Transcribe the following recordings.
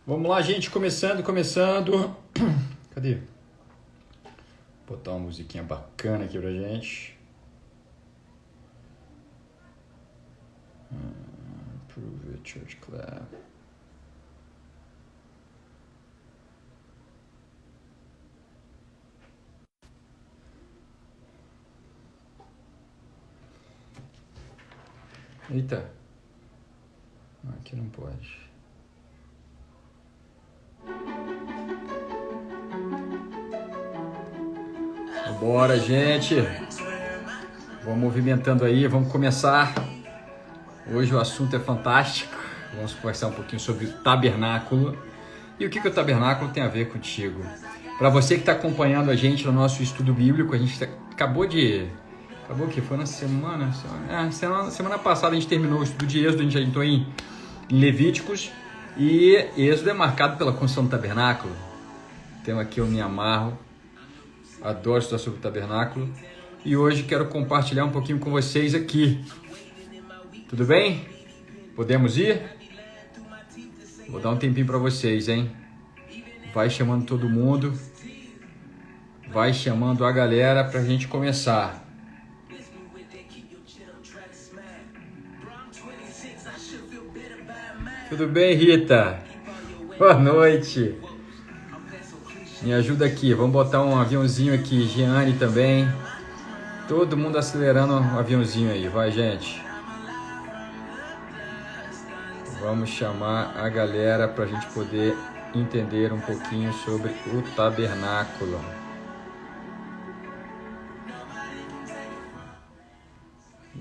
Vamos lá, gente, começando. Cadê? Vou botar uma musiquinha bacana aqui pra gente. Prove it, Church Clap. Eita. Aqui não pode. Bora, gente. Vamos movimentando aí, vamos começar. Hoje o assunto é fantástico. Vamos conversar um pouquinho sobre o tabernáculo. E o que o tabernáculo tem a ver contigo? Para você que está acompanhando a gente no nosso estudo bíblico, a gente acabou que foi na semana passada a gente terminou o estudo de Êxodo, a gente já entrou em Levíticos, e Êxodo é marcado pela construção do tabernáculo. Então aqui eu me amarro, adoro estudar sobre o tabernáculo, e hoje quero compartilhar um pouquinho com vocês aqui. Tudo bem? Podemos ir? Vou dar um tempinho para vocês, hein? Vai chamando todo mundo, vai chamando a galera para a gente começar. Tudo bem, Rita? Boa noite. Me ajuda aqui, vamos botar um aviãozinho aqui, Giane também. Todo mundo acelerando o aviãozinho aí, vai, gente. Vamos chamar a galera para a gente poder entender um pouquinho sobre o tabernáculo.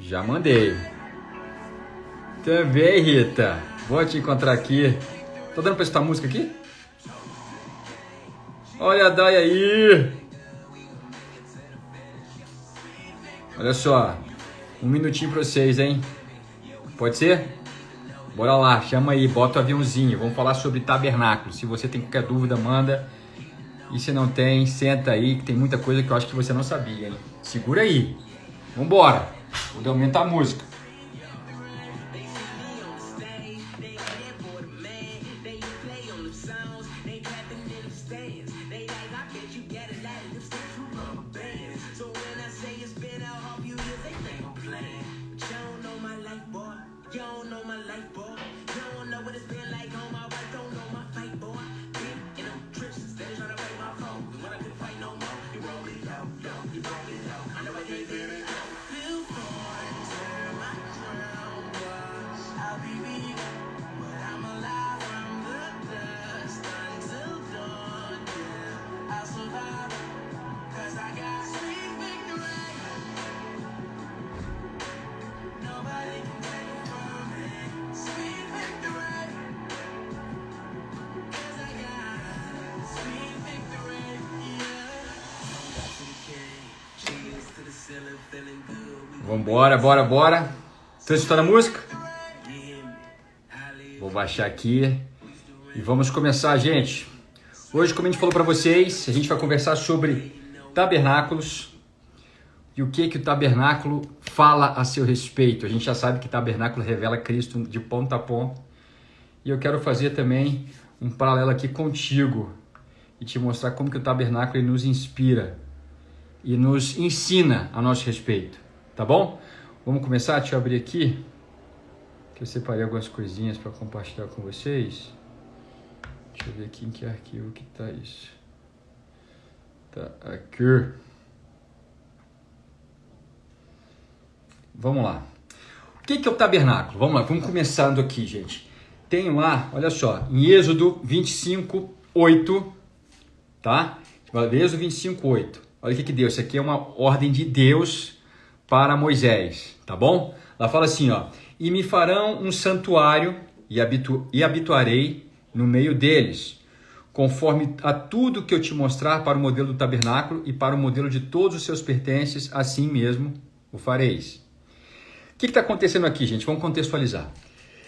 Já mandei. Também, Rita. Vou te encontrar aqui. Tô dando pra escutar música aqui? Olha a Dai aí. Olha só. Um minutinho pra vocês, hein? Pode ser? Bora lá, chama aí, bota o aviãozinho. Vamos falar sobre tabernáculo. Se você tem qualquer dúvida, manda. E se não tem, senta aí, que tem muita coisa que eu acho que você não sabia, hein? Segura aí. Vambora. Vou aumentar a música. Bora. Estão escutando a música? Vou baixar aqui e vamos começar, gente. Hoje, como a gente falou para vocês, a gente vai conversar sobre tabernáculos e o que o tabernáculo fala a seu respeito. A gente já sabe que tabernáculo revela Cristo de ponta a ponta. E eu quero fazer também um paralelo aqui contigo e te mostrar como que o tabernáculo ele nos inspira e nos ensina a nosso respeito. Tá bom? Vamos começar? Deixa eu abrir aqui, que eu separei algumas coisinhas para compartilhar com vocês. Deixa eu ver aqui em que arquivo que tá isso. Tá aqui. Vamos lá. O que é o tabernáculo? Vamos lá, vamos começando aqui, gente. Tem lá, olha só, em Êxodo 25, 8, tá? Êxodo 25, 8. Olha o que deu. Isso aqui é uma ordem de Deus para Moisés, tá bom? Ela fala assim, ó: e me farão um santuário e habituarei no meio deles, conforme a tudo que eu te mostrar para o modelo do tabernáculo e para o modelo de todos os seus pertences, assim mesmo o fareis. O que está acontecendo aqui, gente? Vamos contextualizar.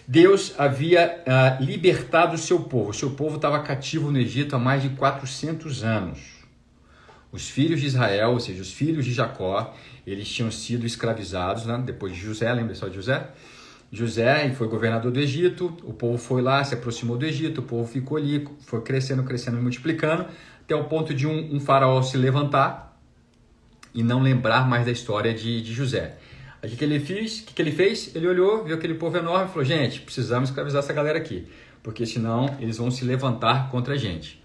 Deus havia libertado o seu povo. O seu povo estava cativo no Egito há mais de 400 anos. Os filhos de Israel, ou seja, os filhos de Jacó, eles tinham sido escravizados, né? Depois de José, lembra só de José? José foi governador do Egito, o povo foi lá, se aproximou do Egito, o povo ficou ali, foi crescendo, crescendo e multiplicando, até o ponto de um faraó se levantar e não lembrar mais da história de José. Aí o que ele fez? Ele olhou, viu aquele povo enorme e falou, gente, precisamos escravizar essa galera aqui, porque senão eles vão se levantar contra a gente.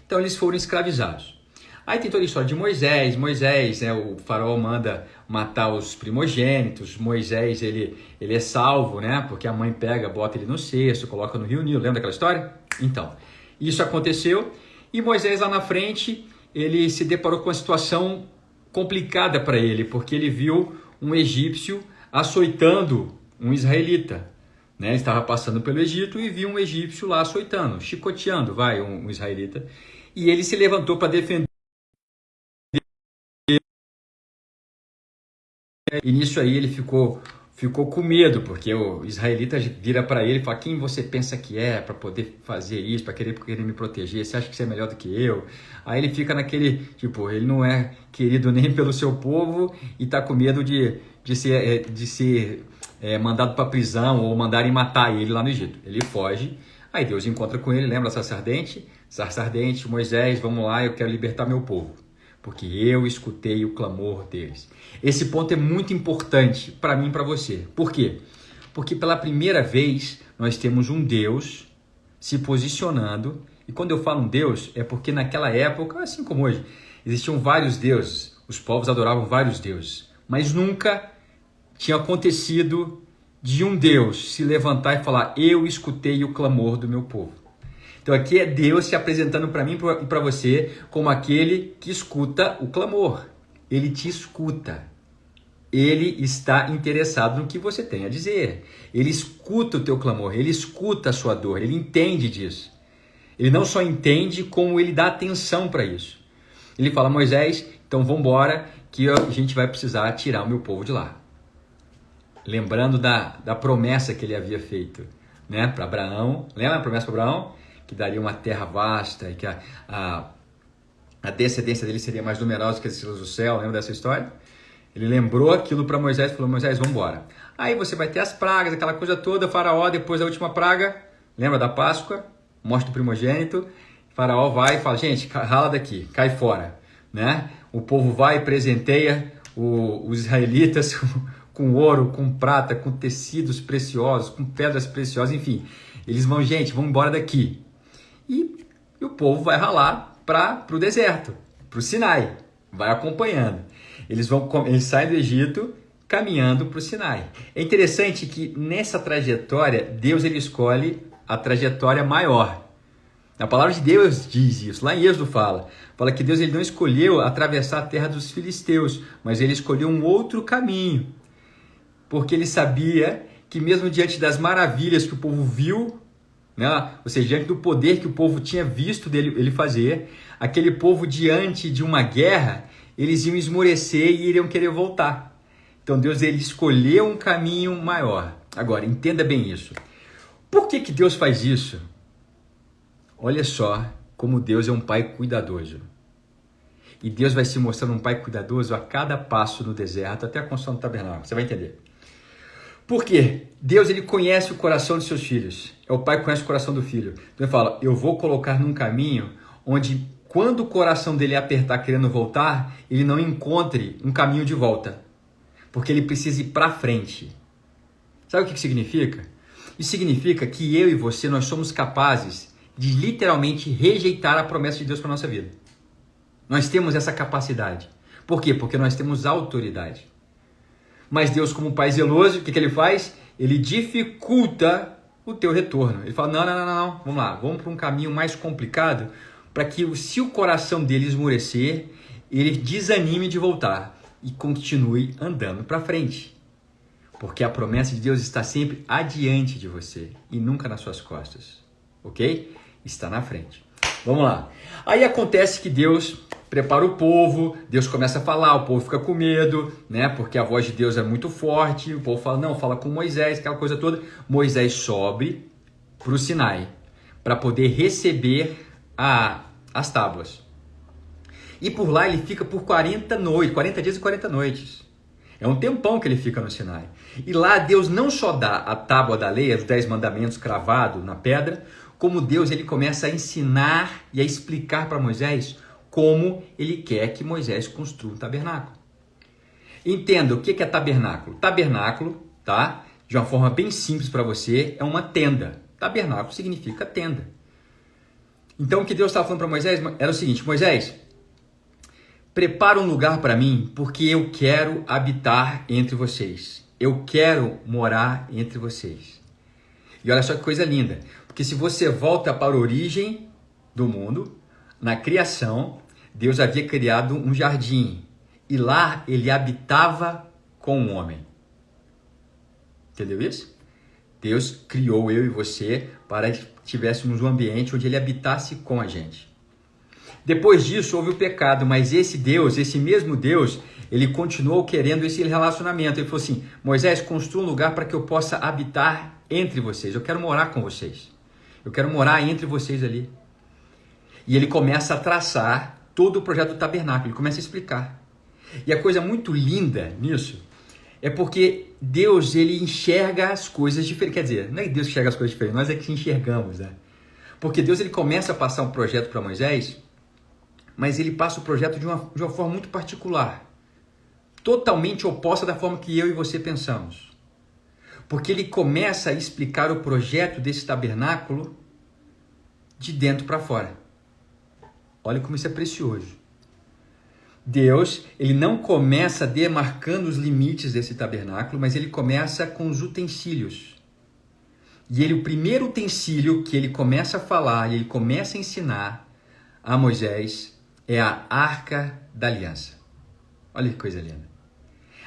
Então eles foram escravizados. Aí tem toda a história de Moisés, né, o faraó manda matar os primogênitos, Moisés ele é salvo, né, porque a mãe pega, bota ele no cesto, coloca no rio Nilo, lembra daquela história? Então, isso aconteceu e Moisés lá na frente, ele se deparou com uma situação complicada para ele, porque ele viu um egípcio açoitando um israelita, né, ele estava passando pelo Egito e viu um egípcio lá açoitando, chicoteando, um israelita, e ele se levantou para defender. E nisso aí ele ficou com medo, porque o israelita vira para ele e fala, quem você pensa que é para poder fazer isso, para querer me proteger, você acha que você é melhor do que eu? Aí ele fica naquele, tipo, ele não é querido nem pelo seu povo e está com medo de ser mandado para prisão ou mandarem matar ele lá no Egito. Ele foge, aí Deus encontra com ele, lembra sarça ardente, Moisés, vamos lá, eu quero libertar meu povo, porque eu escutei o clamor deles. Esse ponto é muito importante para mim e para você. Por quê? Porque pela primeira vez nós temos um Deus se posicionando, e quando eu falo um Deus, é porque naquela época, assim como hoje, existiam vários deuses, os povos adoravam vários deuses, mas nunca tinha acontecido de um Deus se levantar e falar, eu escutei o clamor do meu povo. Então aqui é Deus se apresentando para mim e para você como aquele que escuta o clamor. Ele te escuta. Ele está interessado no que você tem a dizer. Ele escuta o teu clamor, ele escuta a sua dor, ele entende disso. Ele não só entende, como ele dá atenção para isso. Ele fala, Moisés, então vamos embora que a gente vai precisar tirar o meu povo de lá. Lembrando da promessa que ele havia feito, né, para Abraão. Lembra a promessa para Abraão? Que daria uma terra vasta e que a descendência dele seria mais numerosa que as estrelas do céu. Lembra dessa história? Ele lembrou aquilo para Moisés e falou, Moisés, vamos embora. Aí você vai ter as pragas, aquela coisa toda, Faraó, depois da última praga, lembra da Páscoa? Mostra o primogênito, Faraó vai e fala, gente, rala daqui, cai fora. Né? O povo vai e presenteia os israelitas com ouro, com prata, com tecidos preciosos, com pedras preciosas, enfim. Eles vão, gente, vamos embora daqui. E o povo vai ralar para o deserto, para o Sinai, vai acompanhando. Eles saem do Egito caminhando para o Sinai. É interessante que nessa trajetória, Deus ele escolhe a trajetória maior. A palavra de Deus diz isso, lá em Êxodo fala que Deus ele não escolheu atravessar a terra dos filisteus, mas ele escolheu um outro caminho, porque ele sabia que mesmo diante das maravilhas que o povo viu, né, ou seja, diante do poder que o povo tinha visto ele fazer, aquele povo diante de uma guerra, eles iam esmorecer e iriam querer voltar. Então Deus ele escolheu um caminho maior. Agora, entenda bem isso. Por que Deus faz isso? Olha só como Deus é um pai cuidadoso. E Deus vai se mostrando um pai cuidadoso a cada passo no deserto, até a construção do tabernáculo. Você vai entender. Por quê? Deus ele conhece o coração de seus filhos. É o pai que conhece o coração do filho. Então ele fala, eu vou colocar num caminho onde quando o coração dele apertar querendo voltar, ele não encontre um caminho de volta. Porque ele precisa ir para frente. Sabe o que significa? Isso significa que eu e você, nós somos capazes de literalmente rejeitar a promessa de Deus para a nossa vida. Nós temos essa capacidade. Por quê? Porque nós temos autoridade. Mas Deus, como pai zeloso, o que ele faz? Ele dificulta o teu retorno. Ele fala, não, vamos lá, vamos para um caminho mais complicado, para que se o coração dele esmorecer, ele desanime de voltar e continue andando para frente. Porque a promessa de Deus está sempre adiante de você e nunca nas suas costas, ok? Está na frente. Vamos lá. Aí acontece que Deus prepara o povo, Deus começa a falar, o povo fica com medo, né? Porque a voz de Deus é muito forte, o povo fala, não, fala com Moisés, aquela coisa toda. Moisés sobe para o Sinai para poder receber as tábuas. E por lá ele fica por 40 dias e 40 noites. É um tempão que ele fica no Sinai. E lá Deus não só dá a tábua da lei, os 10 mandamentos cravados na pedra, como Deus ele começa a ensinar e a explicar para Moisés como ele quer que Moisés construa um tabernáculo. Entenda o que é tabernáculo. Tabernáculo, tá? De uma forma bem simples para você, é uma tenda. Tabernáculo significa tenda. Então o que Deus estava falando para Moisés era o seguinte: Moisés, prepara um lugar para mim, porque eu quero habitar entre vocês. Eu quero morar entre vocês. E olha só que coisa linda. Porque se você volta para a origem do mundo, na criação, Deus havia criado um jardim. E lá ele habitava com o homem. Entendeu isso? Deus criou eu e você para que tivéssemos um ambiente onde ele habitasse com a gente. Depois disso houve o pecado, mas esse mesmo Deus, ele continuou querendo esse relacionamento. Ele falou assim: Moisés, construa um lugar para que eu possa habitar entre vocês. Eu quero morar com vocês. Eu quero morar entre vocês ali. E ele começa a traçar todo o projeto do tabernáculo. Ele começa a explicar. E a coisa muito linda nisso é porque Deus, ele enxerga as coisas diferentes. Quer dizer, não é Deus que enxerga as coisas diferentes, nós é que enxergamos, né? Porque Deus, ele começa a passar um projeto para Moisés, mas ele passa o projeto de uma forma muito particular, totalmente oposta da forma que eu e você pensamos. Porque ele começa a explicar o projeto desse tabernáculo de dentro para fora. Olha como isso é precioso. Deus, ele não começa demarcando os limites desse tabernáculo, mas ele começa com os utensílios. E o primeiro utensílio que ele começa a falar e ele começa a ensinar a Moisés é a Arca da Aliança. Olha que coisa linda.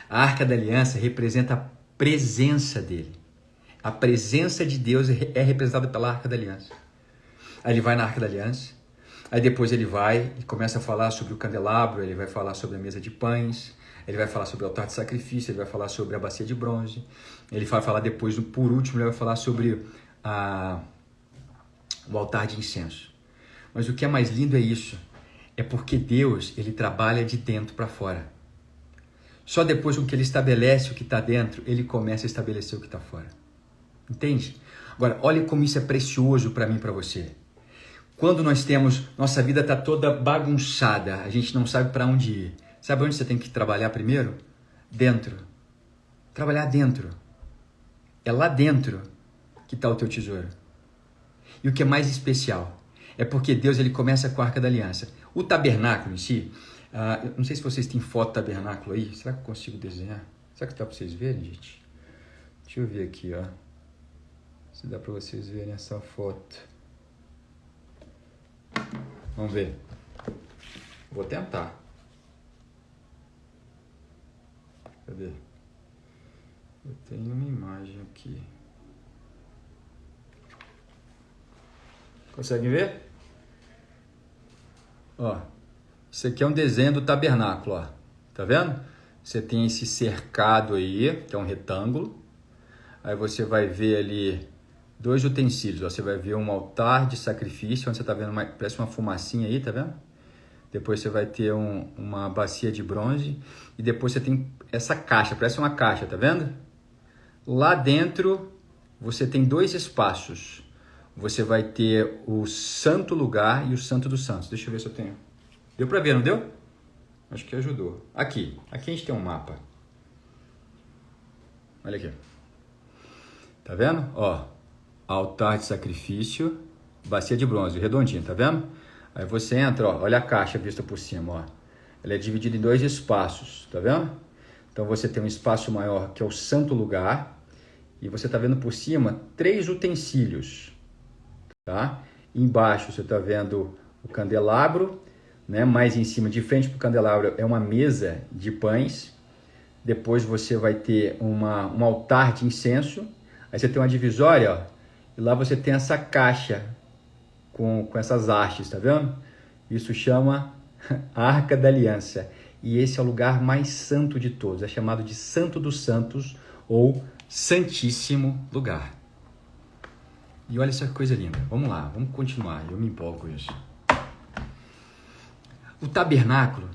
A Arca da Aliança representa a presença dele. A presença de Deus é representada pela Arca da Aliança. Aí ele vai na Arca da Aliança, aí depois ele vai e começa a falar sobre o candelabro, ele vai falar sobre a mesa de pães, ele vai falar sobre o altar de sacrifício, ele vai falar sobre a bacia de bronze, ele vai falar depois, por último, ele vai falar sobre o altar de incenso. Mas o que é mais lindo é isso. É porque Deus, ele trabalha de dentro para fora. Só depois que ele estabelece o que está dentro, ele começa a estabelecer o que está fora. Entende? Agora, olha como isso é precioso para mim e para você. Quando nossa vida está toda bagunçada, a gente não sabe para onde ir. Sabe onde você tem que trabalhar primeiro? Dentro. Trabalhar dentro. É lá dentro que está o teu tesouro. E o que é mais especial é porque Deus, ele começa com a Arca da Aliança. O tabernáculo em si, eu não sei se vocês têm foto do tabernáculo aí. Será que eu consigo desenhar? Será que dá para vocês verem, gente? Deixa eu ver aqui, ó. Se dá para vocês verem essa foto. Vamos ver. Vou tentar. Cadê? Eu tenho uma imagem aqui. Conseguem ver? Ó, isso aqui é um desenho do tabernáculo, ó. Tá vendo? Você tem esse cercado aí, que é um retângulo. Aí você vai ver ali 2 utensílios. Ó. Você vai ver um altar de sacrifício, onde você tá vendo, parece uma fumacinha aí, tá vendo? Depois você vai ter uma bacia de bronze. E depois você tem essa caixa, parece uma caixa, tá vendo? Lá dentro você tem 2 espaços. Você vai ter o santo lugar e o santo dos santos. Deixa eu ver se eu tenho. Deu para ver, não deu? Acho que ajudou. Aqui a gente tem um mapa. Olha aqui. Tá vendo? Ó, altar de sacrifício, bacia de bronze, redondinho, tá vendo? Aí você entra, ó, olha a caixa vista por cima, ó. Ela é dividida em 2 espaços, tá vendo? Então você tem um espaço maior que é o santo lugar e você tá vendo por cima 3 utensílios, tá? Embaixo você tá vendo o candelabro, né? Mais em cima, de frente para o candelabro, é uma mesa de pães. Depois você vai ter um altar de incenso. Aí você tem uma divisória, ó, e lá você tem essa caixa com essas hastes, tá vendo? Isso chama Arca da Aliança. E esse é o lugar mais santo de todos. É chamado de Santo dos Santos ou Santíssimo Lugar. E olha essa coisa linda. Vamos lá, vamos continuar. Eu me empolgo com isso. O tabernáculo,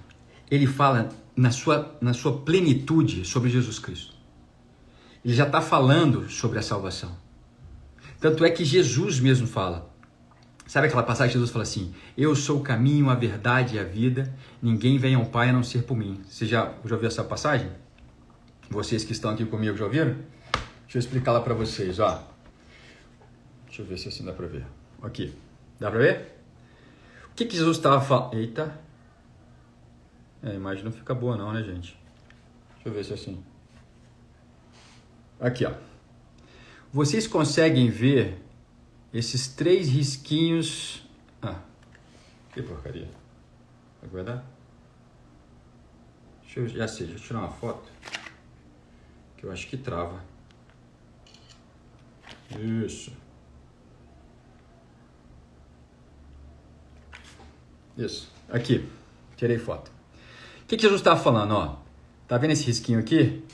ele fala na sua plenitude sobre Jesus Cristo. Ele já está falando sobre a salvação. Tanto é que Jesus mesmo fala. Sabe aquela passagem que Jesus fala assim: eu sou o caminho, a verdade e a vida, ninguém vem ao Pai a não ser por mim. Você já ouviu essa passagem? Vocês que estão aqui comigo já ouviram? Deixa eu explicar lá para vocês, ó. Deixa eu ver se assim dá para ver. Aqui, dá para ver? O que Jesus estava falando? Eita! A imagem não fica boa não, né, gente? Deixa eu ver se é assim. Aqui, ó. Vocês conseguem ver esses 3 risquinhos... Ah, que porcaria. Vai dar? Deixa eu tirar uma foto. Que eu acho que trava. Isso. Isso. Aqui. Tirei foto. O que Jesus estava falando, ó? Tá vendo esse risquinho aqui?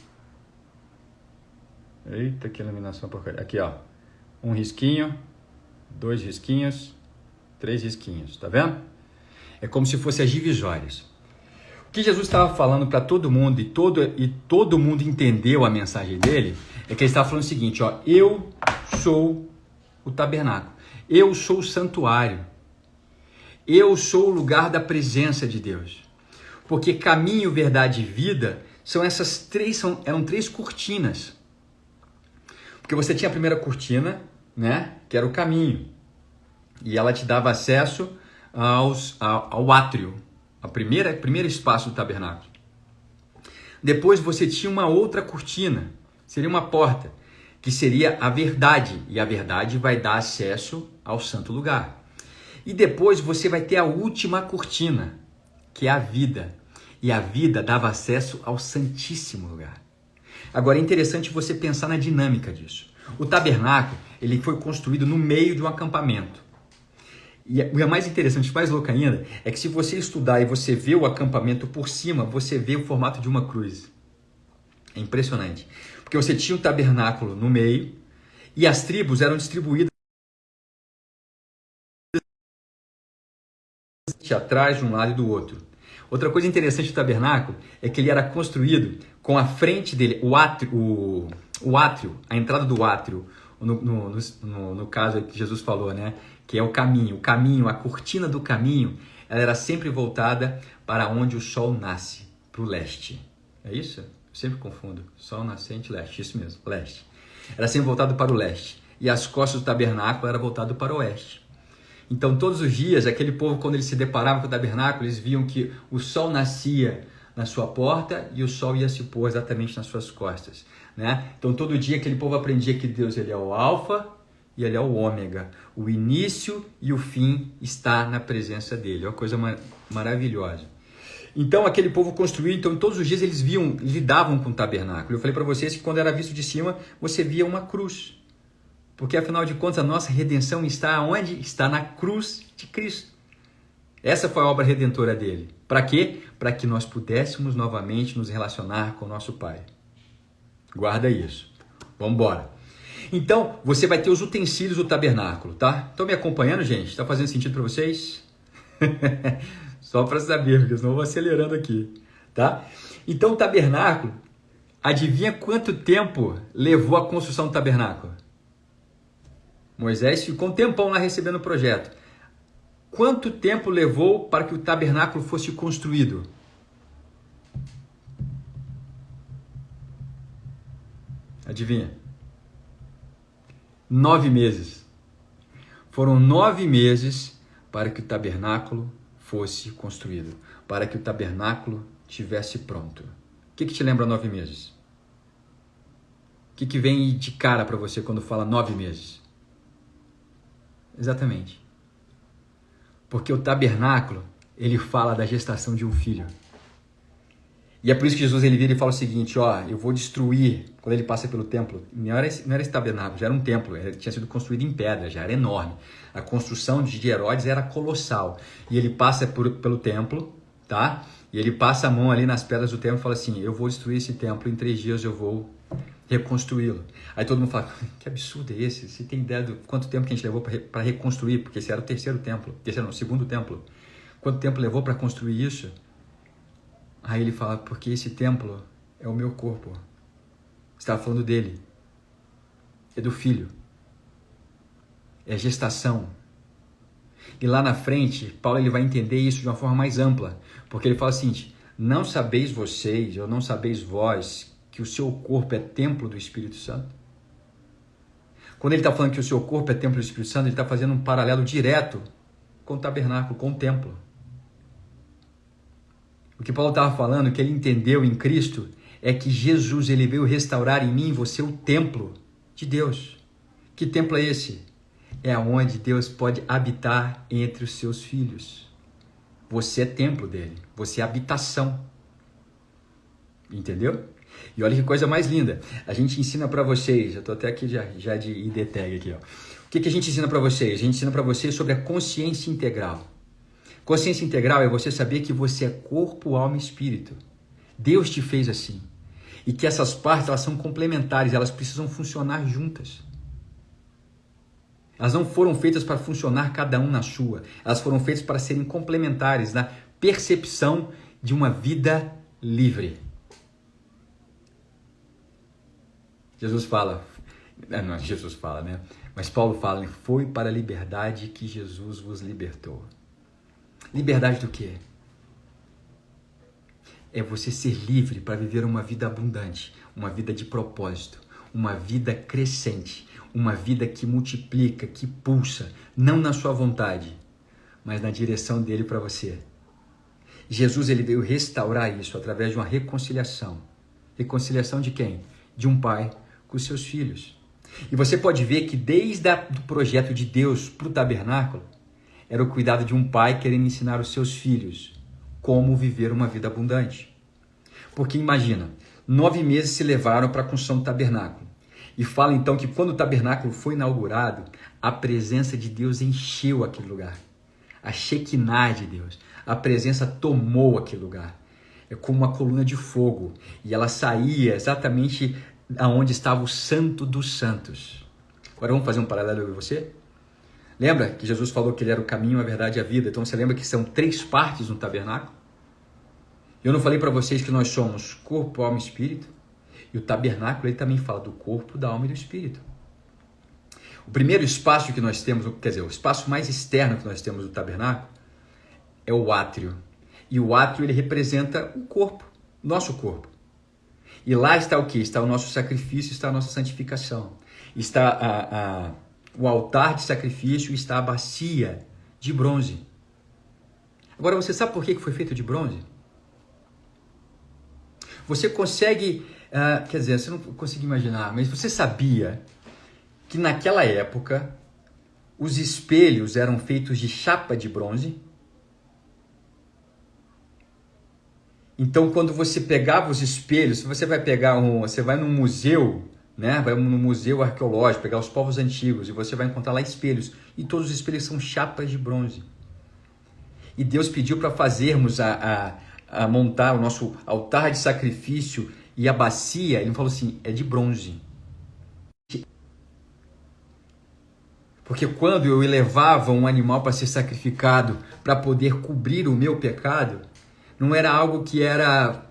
Eita, que iluminação porcaria. Aqui, ó. 1 risquinho, 2 risquinhos, 3 risquinhos. Tá vendo? É como se fossem as divisórias. O que Jesus estava falando para todo mundo e todo mundo entendeu a mensagem dele, é que ele estava falando o seguinte, ó. Eu sou o tabernáculo. Eu sou o santuário. Eu sou o lugar da presença de Deus. Porque caminho, verdade e vida eram 3 cortinas. Porque você tinha a primeira cortina, né, que era o caminho. E ela te dava acesso ao átrio, a primeiro espaço do tabernáculo. Depois você tinha uma outra cortina, seria uma porta, que seria a verdade. E a verdade vai dar acesso ao santo lugar. E depois você vai ter a última cortina, que é a vida. E a vida dava acesso ao santíssimo lugar. Agora é interessante você pensar na dinâmica disso. O tabernáculo, ele foi construído no meio de um acampamento. E o mais interessante, mais louco ainda, é que se você estudar e você vê o acampamento por cima, você vê o formato de uma cruz. É impressionante. Porque você tinha o tabernáculo no meio e as tribos eram distribuídas atrás de um lado e do outro. Outra coisa interessante do tabernáculo é que ele era construído com a frente dele, o átrio, a entrada do átrio, no caso que Jesus falou, né? Que é o caminho, a cortina do caminho, ela era sempre voltada para onde o sol nasce, para o leste. É isso? Eu sempre confundo. Sol nascente, leste, isso mesmo, leste. Era sempre voltado para o leste. E as costas do tabernáculo eram voltadas para o oeste. Então, todos os dias, aquele povo, quando eles se deparavam com o tabernáculo, eles viam que o sol nascia na sua porta e o sol ia se pôr exatamente nas suas costas, né? Então, todo dia aquele povo aprendia que Deus ele é o alfa e ele é o ômega. O início e o fim está na presença dele. É uma coisa maravilhosa. Então, aquele povo construiu, então todos os dias eles lidavam com o tabernáculo. Eu falei para vocês que quando era visto de cima, você via uma cruz. Porque, afinal de contas, a nossa redenção está onde? Está na cruz de Cristo. Essa foi a obra redentora dele. Para quê? Para que nós pudéssemos novamente nos relacionar com o nosso Pai. Guarda isso. Vamos embora. Então, você vai ter os utensílios do tabernáculo, tá? Estão me acompanhando, gente? Está fazendo sentido para vocês? Só para saber, porque senão eu vou acelerando aqui, tá? Então, o tabernáculo, adivinha quanto tempo levou a construção do tabernáculo? Moisés ficou um tempão lá recebendo o projeto. Quanto tempo levou para que o tabernáculo fosse construído? Adivinha? 9 meses. Foram 9 meses para que o tabernáculo fosse construído, para que o tabernáculo estivesse pronto. O que te lembra 9 meses? O que vem de cara para você quando fala 9 meses? Exatamente. Porque o tabernáculo, ele fala da gestação de um filho. E é por isso que Jesus ele vira e fala o seguinte, ó, eu vou destruir, quando ele passa pelo templo, não era esse tabernáculo, já era um templo, ele tinha sido construído em pedra, já era enorme. A construção de Herodes era colossal. E ele passa pelo templo, tá? E ele passa a mão ali nas pedras do templo e fala assim, eu vou destruir esse templo, em 3 dias eu vou reconstruí-lo. Aí todo mundo fala, que absurdo é esse? Você tem ideia do quanto tempo que a gente levou para reconstruir? Porque esse era o segundo templo. Quanto tempo levou para construir isso? Aí ele fala, porque esse templo é o meu corpo. Estava falando dele. É do filho. É gestação. E lá na frente, Paulo ele vai entender isso de uma forma mais ampla. Porque ele fala assim, não sabeis vocês, ou não sabeis vós, que o seu corpo é templo do Espírito Santo? Quando ele está falando que o seu corpo é templo do Espírito Santo, ele está fazendo um paralelo direto com o tabernáculo, com o templo. O que Paulo estava falando, que ele entendeu em Cristo, é que Jesus ele veio restaurar em mim e você o templo de Deus. Que templo é esse? É onde Deus pode habitar entre os seus filhos. Você é templo dele, você é habitação. Entendeu? E olha que coisa mais linda. A gente ensina para vocês, eu estou até aqui já de ID tag aqui, ó. O que a gente ensina para vocês? A gente ensina para vocês sobre a consciência integral. Consciência integral é você saber que você é corpo, alma e espírito. Deus te fez assim. E que essas partes elas são complementares, elas precisam funcionar juntas. Elas não foram feitas para funcionar cada um na sua. Elas foram feitas para serem complementares na percepção de uma vida livre. Jesus fala, não, Jesus fala, né? Mas Paulo fala, foi para a liberdade que Jesus vos libertou. Liberdade do quê? É você ser livre para viver uma vida abundante, uma vida de propósito, uma vida crescente, uma vida que multiplica, que pulsa, não na sua vontade, mas na direção dele para você. Jesus ele veio restaurar isso através de uma reconciliação. Reconciliação de quem? De um pai com os seus filhos. E você pode ver que desde o projeto de Deus para o tabernáculo, era o cuidado de um pai querendo ensinar os seus filhos como viver uma vida abundante. Porque imagina, 9 meses se levaram para a construção do tabernáculo. E fala então que quando o tabernáculo foi inaugurado, a presença de Deus encheu aquele lugar. A Shekinah de Deus, a presença tomou aquele lugar. É como uma coluna de fogo. E ela saía exatamente aonde estava o Santo dos Santos. Agora vamos fazer um paralelo com você? Lembra que Jesus falou que ele era o caminho, a verdade e a vida? Então você lembra que são 3 partes no tabernáculo? Eu não falei para vocês que nós somos corpo, alma e espírito? E o tabernáculo ele também fala do corpo, da alma e do espírito. O primeiro espaço que nós temos, quer dizer, o espaço mais externo que nós temos do tabernáculo é o átrio. E o átrio ele representa o corpo, nosso corpo. E lá está o quê? Está o nosso sacrifício, está a nossa santificação. Está o altar de sacrifício, está a bacia de bronze. Agora, você sabe por que foi feito de bronze? Você consegue, quer dizer, você não consegue imaginar, mas você sabia que naquela época os espelhos eram feitos de chapa de bronze? Então, quando você pegava os espelhos, se você vai pegar você vai num museu, né? Vai num museu arqueológico, pegar os povos antigos e você vai encontrar lá espelhos. E todos os espelhos são chapas de bronze. E Deus pediu para fazermos a montar o nosso altar de sacrifício e a bacia. Ele falou assim, é de bronze. Porque quando eu elevava um animal para ser sacrificado, para poder cobrir o meu pecado, não era algo que era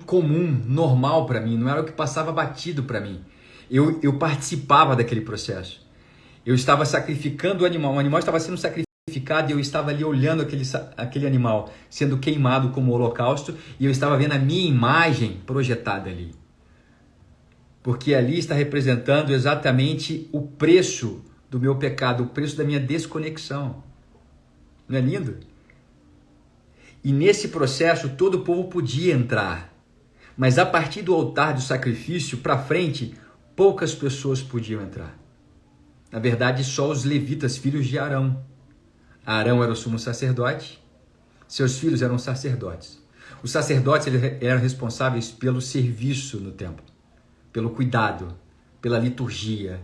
comum, normal para mim, não era o que passava batido para mim. Eu participava daquele processo. Eu estava sacrificando o animal estava sendo sacrificado e eu estava ali olhando aquele animal sendo queimado como holocausto e eu estava vendo a minha imagem projetada ali. Porque ali está representando exatamente o preço do meu pecado, o preço da minha desconexão. Não é lindo? E nesse processo todo o povo podia entrar. Mas a partir do altar do sacrifício para frente, poucas pessoas podiam entrar. Na verdade, só os levitas, filhos de Arão. Arão era o sumo sacerdote, seus filhos eram sacerdotes. Os sacerdotes eram responsáveis pelo serviço no templo, pelo cuidado, pela liturgia,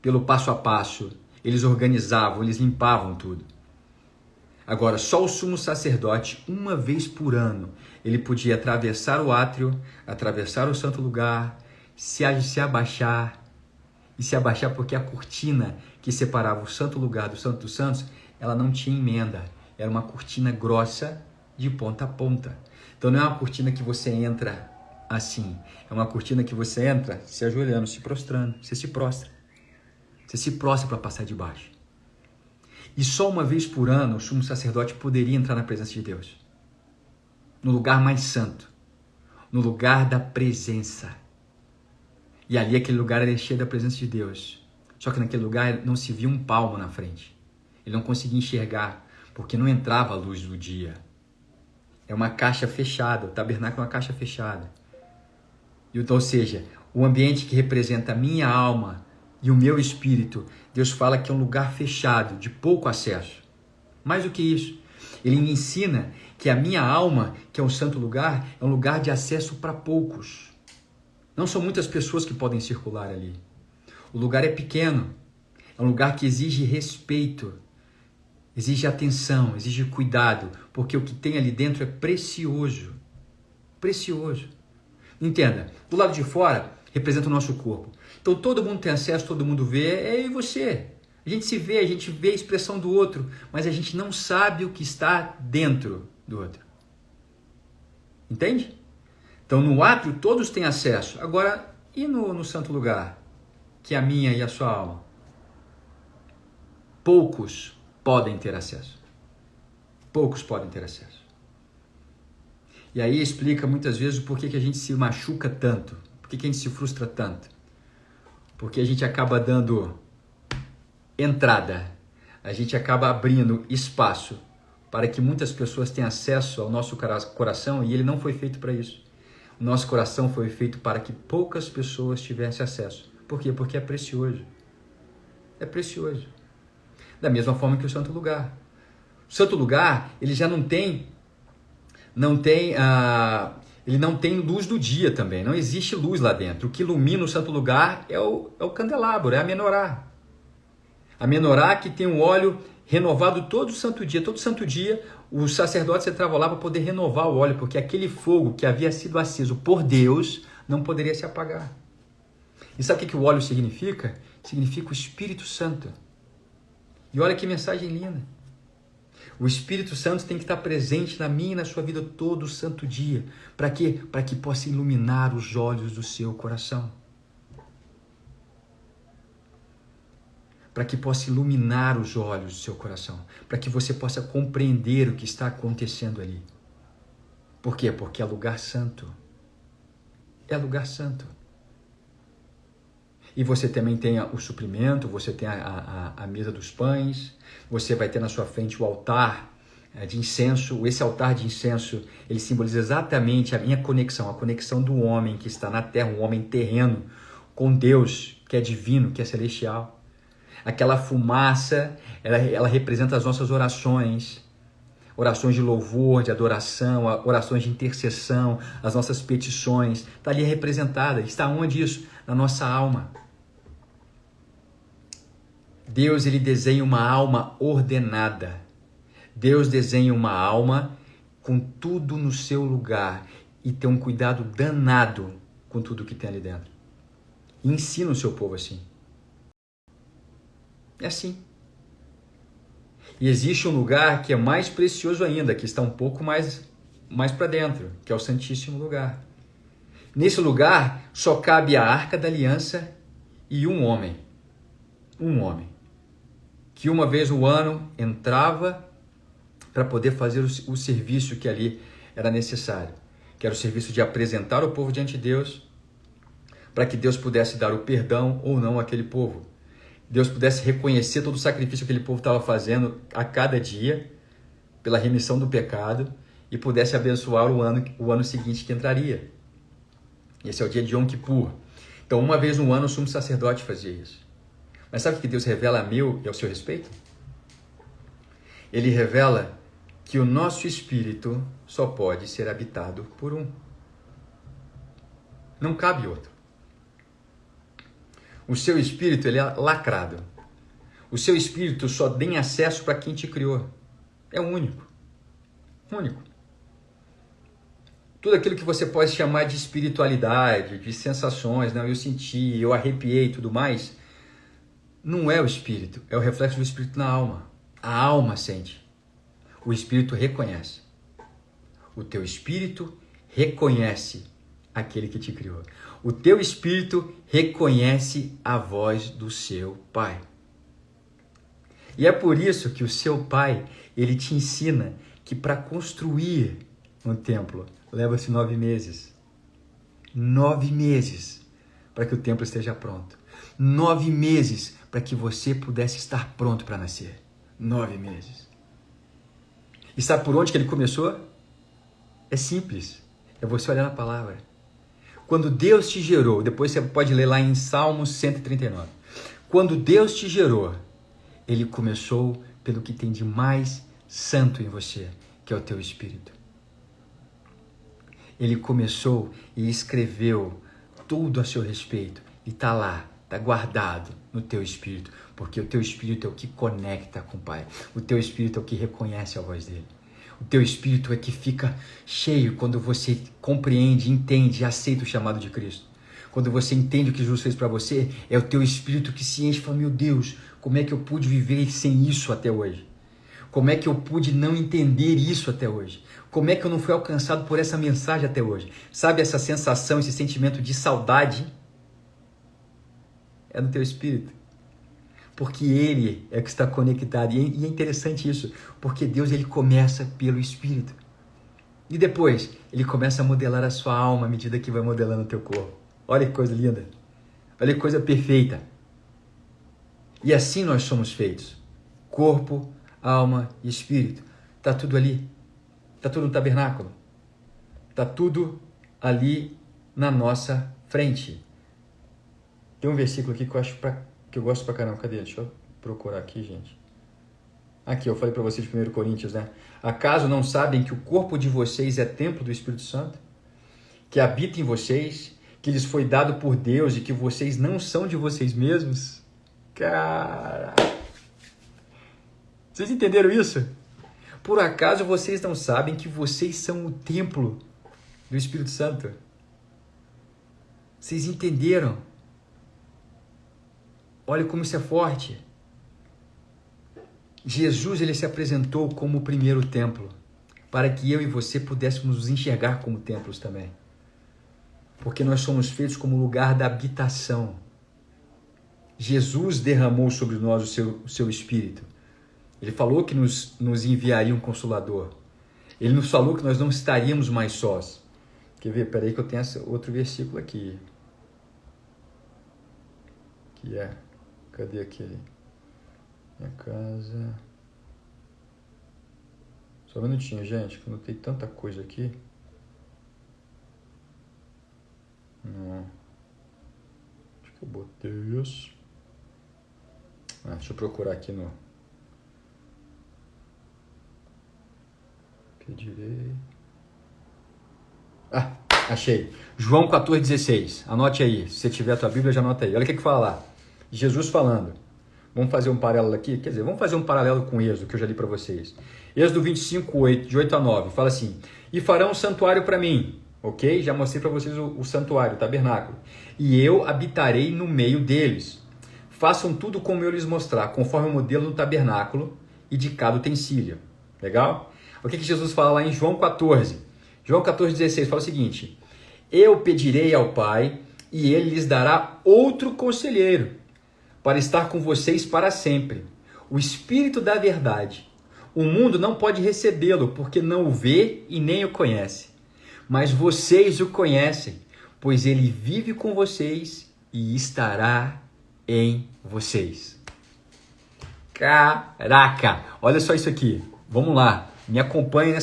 pelo passo a passo. Eles organizavam, eles limpavam tudo. Agora, só o sumo sacerdote, uma vez por ano, ele podia atravessar o átrio, atravessar o santo lugar, se abaixar, e se abaixar porque a cortina que separava o santo lugar do santo dos santos, ela não tinha emenda, era uma cortina grossa de ponta a ponta. Então não é uma cortina que você entra assim, é uma cortina que você entra se ajoelhando, se prostrando, você se prostra. Você se prostra para passar debaixo. E só uma vez por ano o sumo sacerdote poderia entrar na presença de Deus. No lugar mais santo. No lugar da presença. E ali aquele lugar era cheio da presença de Deus. Só que naquele lugar não se via um palmo na frente. Ele não conseguia enxergar, porque não entrava a luz do dia. É uma caixa fechada, o tabernáculo é uma caixa fechada. Ou seja, o ambiente que representa a minha alma e o meu espírito, Deus fala que é um lugar fechado, de pouco acesso. Mais do que isso, Ele me ensina que a minha alma, que é um santo lugar, é um lugar de acesso para poucos. Não são muitas pessoas que podem circular ali. O lugar é pequeno, é um lugar que exige respeito, exige atenção, exige cuidado, porque o que tem ali dentro é precioso. Precioso. Entenda, do lado de fora representa o nosso corpo. Então todo mundo tem acesso, todo mundo vê, é eu e você. A gente se vê, a gente vê a expressão do outro, mas a gente não sabe o que está dentro do outro. Entende? Então no átrio todos têm acesso. Agora, e no santo lugar, que é a minha e a sua alma? Poucos podem ter acesso. Poucos podem ter acesso. E aí explica muitas vezes o porquê que a gente se machuca tanto, porquê que a gente se frustra tanto. Porque a gente acaba dando entrada, a gente acaba abrindo espaço para que muitas pessoas tenham acesso ao nosso coração e ele não foi feito para isso. O nosso coração foi feito para que poucas pessoas tivessem acesso. Por quê? Porque é precioso. É precioso. Da mesma forma que o santo lugar. O santo lugar, ele já ele não tem luz do dia também, não existe luz lá dentro. O que ilumina o santo lugar é o candelabro, é a menorá. A menorá que tem um óleo renovado todo santo dia os sacerdotes entravam lá para poder renovar o óleo, porque aquele fogo que havia sido aceso por Deus não poderia se apagar. E sabe o que o óleo significa? Significa o Espírito Santo. E olha que mensagem linda. O Espírito Santo tem que estar presente na minha e na sua vida todo santo dia. Para quê? Para que possa iluminar os olhos do seu coração. Para que possa iluminar os olhos do seu coração. Para que você possa compreender o que está acontecendo ali. Por quê? Porque é lugar santo. É lugar santo. E você também tem o suprimento, você tem a mesa dos pães, você vai ter na sua frente o altar de incenso. Esse altar de incenso, ele simboliza exatamente a minha conexão, a conexão do homem que está na terra, um homem terreno, com Deus, que é divino, que é celestial. Aquela fumaça, ela representa as nossas orações de louvor, de adoração, orações de intercessão, as nossas petições, está ali representada. Está onde isso? Na nossa alma. Deus, ele desenha uma alma ordenada. Deus desenha uma alma com tudo no seu lugar e tem um cuidado danado com tudo que tem ali dentro. E ensina o seu povo assim. É assim. E existe um lugar que é mais precioso ainda, que está um pouco mais para dentro, que é o Santíssimo Lugar. Nesse lugar só cabe a Arca da Aliança e um homem. Um homem. Que uma vez no ano entrava para poder fazer o serviço que ali era necessário. Que era o serviço de apresentar o povo diante de Deus, para que Deus pudesse dar o perdão ou não àquele povo. Deus pudesse reconhecer todo o sacrifício que aquele povo estava fazendo a cada dia, pela remissão do pecado, e pudesse abençoar o ano seguinte que entraria. Esse é o dia de Yom Kippur. Então, uma vez no ano, o sumo sacerdote fazia isso. Mas sabe o que Deus revela a meu e ao seu respeito? Ele revela que o nosso espírito só pode ser habitado por um. Não cabe outro. O seu espírito, ele é lacrado. O seu espírito só tem acesso para quem te criou. É único. Único. Tudo aquilo que você pode chamar de espiritualidade, de sensações, não, eu senti, eu arrepiei e tudo mais, não é o espírito, é o reflexo do espírito na alma. A alma sente. O Espírito reconhece. O teu Espírito reconhece aquele que te criou. O teu Espírito reconhece a voz do seu Pai. E é por isso que o seu Pai, ele te ensina que para construir um templo leva-se 9 meses. 9 meses para que o templo esteja pronto. 9 meses para que você pudesse estar pronto para nascer. 9 meses. E sabe por onde que ele começou? É simples. É você olhar na palavra. Quando Deus te gerou, depois você pode ler lá em Salmos 139. Quando Deus te gerou, ele começou pelo que tem de mais santo em você, que é o teu espírito. Ele começou e escreveu tudo a seu respeito. E está lá, está guardado no teu espírito. Porque o teu espírito é o que conecta com o Pai. O teu espírito é o que reconhece a voz dele. O teu espírito é que fica cheio quando você compreende, entende e aceita o chamado de Cristo. Quando você entende o que Jesus fez para você, é o teu espírito que se enche e fala, meu Deus, como é que eu pude viver sem isso até hoje? Como é que eu pude não entender isso até hoje? Como é que eu não fui alcançado por essa mensagem até hoje? Sabe essa sensação, esse sentimento de saudade? É no teu espírito. Porque ele é que está conectado. E é interessante isso, porque Deus ele começa pelo espírito. E depois, ele começa a modelar a sua alma à medida que vai modelando o teu corpo. Olha que coisa linda. Olha que coisa perfeita. E assim nós somos feitos. Corpo, alma e espírito. Está tudo ali. Está tudo no tabernáculo. Está tudo ali na nossa frente. Tem um versículo aqui que eu gosto pra caramba. Cadê? Deixa eu procurar aqui, gente. Aqui, eu falei para vocês de 1 Coríntios, né? Acaso não sabem que o corpo de vocês é templo do Espírito Santo? Que habita em vocês, que lhes foi dado por Deus e que vocês não são de vocês mesmos? Cara! Vocês entenderam isso? Por acaso vocês não sabem que vocês são o templo do Espírito Santo? Vocês entenderam? Olha como isso é forte. Jesus ele se apresentou como o primeiro templo, para que eu e você pudéssemos nos enxergar como templos também. Porque nós somos feitos como lugar da habitação. Jesus derramou sobre nós o seu Espírito. Ele falou que nos enviaria um Consolador. Ele nos falou que nós não estaríamos mais sós. Quer ver? Peraí que eu tenho outro versículo aqui. Que é... Cadê aquele? Minha casa... Só um minutinho, gente, que eu notei tanta coisa aqui. Não. Acho que eu botei isso. Deixa eu procurar aqui no... Pedirei... Achei. João 14,16. Anote aí. Se você tiver a tua Bíblia, já anota aí. Olha o que fala lá. Jesus falando. Vamos fazer um paralelo aqui? Quer dizer, vamos fazer um paralelo com Êxodo, que eu já li para vocês. Êxodo 25, 8, de 8 a 9. Fala assim. E farão um santuário para mim. Ok? Já mostrei para vocês o santuário, o tabernáculo. E eu habitarei no meio deles. Façam tudo como eu lhes mostrar, conforme o modelo do tabernáculo e de cada utensílio. Legal? O que Jesus fala lá em João 14? João 14,16 fala o seguinte. Eu pedirei ao Pai e Ele lhes dará outro conselheiro para estar com vocês para sempre. O Espírito da verdade. O mundo não pode recebê-lo porque não o vê e nem o conhece. Mas vocês o conhecem, pois Ele vive com vocês e estará em vocês. Caraca! Olha só isso aqui. Vamos lá. Me acompanhe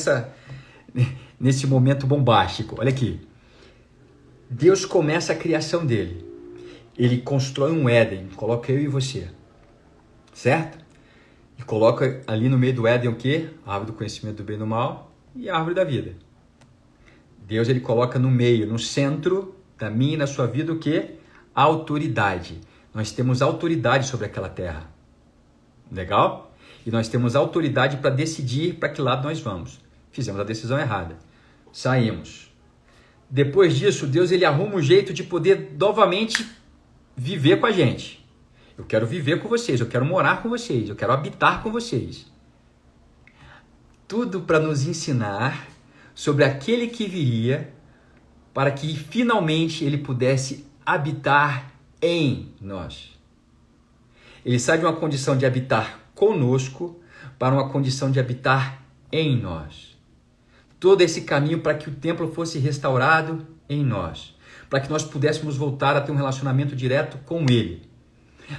nesse momento bombástico. Olha aqui. Deus começa a criação dele. Ele constrói um Éden. Coloca eu e você. Certo? E coloca ali no meio do Éden o quê? A árvore do conhecimento do bem e do mal e a árvore da vida. Deus ele coloca no meio, no centro da minha e na sua vida o quê? A autoridade. Nós temos autoridade sobre aquela terra. Legal? E nós temos autoridade para decidir para que lado nós vamos. Fizemos a decisão errada. Saímos. Depois disso, Deus ele arruma um jeito de poder novamente viver com a gente. Eu quero viver com vocês, eu quero morar com vocês, eu quero habitar com vocês. tudo para nos ensinar sobre aquele que viria para que finalmente ele pudesse habitar em nós. Ele sai de uma condição de habitar conosco para uma condição de habitar em nós. Todo esse caminho para que o templo fosse restaurado em nós, para que nós pudéssemos voltar a ter um relacionamento direto com ele.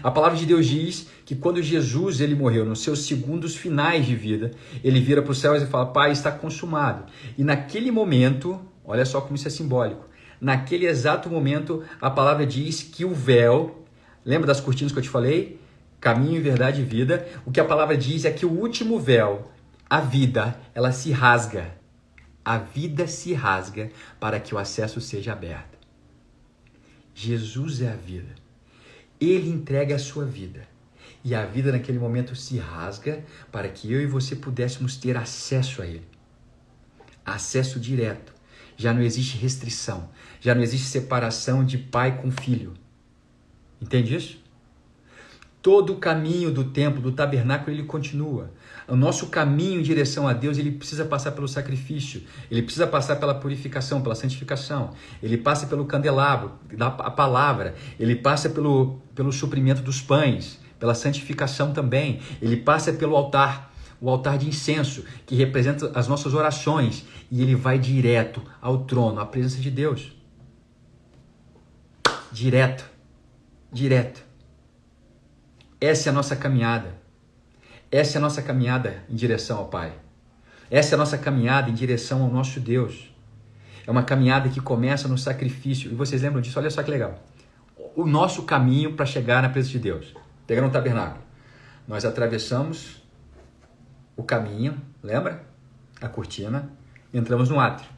A palavra de Deus diz que quando Jesus ele morreu, nos seus segundos finais de vida, ele vira para os céus e fala: Pai, está consumado. E naquele momento, olha só como isso é simbólico, naquele exato momento a palavra diz que o véu, lembra das cortinas que eu te falei? Caminho, verdade e vida. O que a palavra diz é que o último véu, a vida, ela se rasga. A vida se rasga para que o acesso seja aberto. Jesus é a vida. Ele entrega a sua vida. E a vida naquele momento se rasga para que eu e você pudéssemos ter acesso a ele. Acesso direto. Já não existe restrição. Já não existe separação de pai com filho. Entende isso? Todo o caminho do templo, do tabernáculo, ele continua. O nosso caminho em direção a Deus, ele precisa passar pelo sacrifício, ele precisa passar pela purificação, pela santificação, ele passa pelo candelabro, a palavra, ele passa pelo suprimento dos pães, pela santificação também, ele passa pelo altar, o altar de incenso, que representa as nossas orações, e ele vai direto ao trono, à presença de Deus. Direto. Essa é a nossa caminhada. Essa é a nossa caminhada em direção ao Pai. Essa é a nossa caminhada em direção ao nosso Deus. É uma caminhada que começa no sacrifício. E vocês lembram disso? Olha só que legal. O nosso caminho para chegar na presença de Deus. Pegando um tabernáculo. Nós atravessamos o caminho, lembra? A cortina. Entramos no átrio.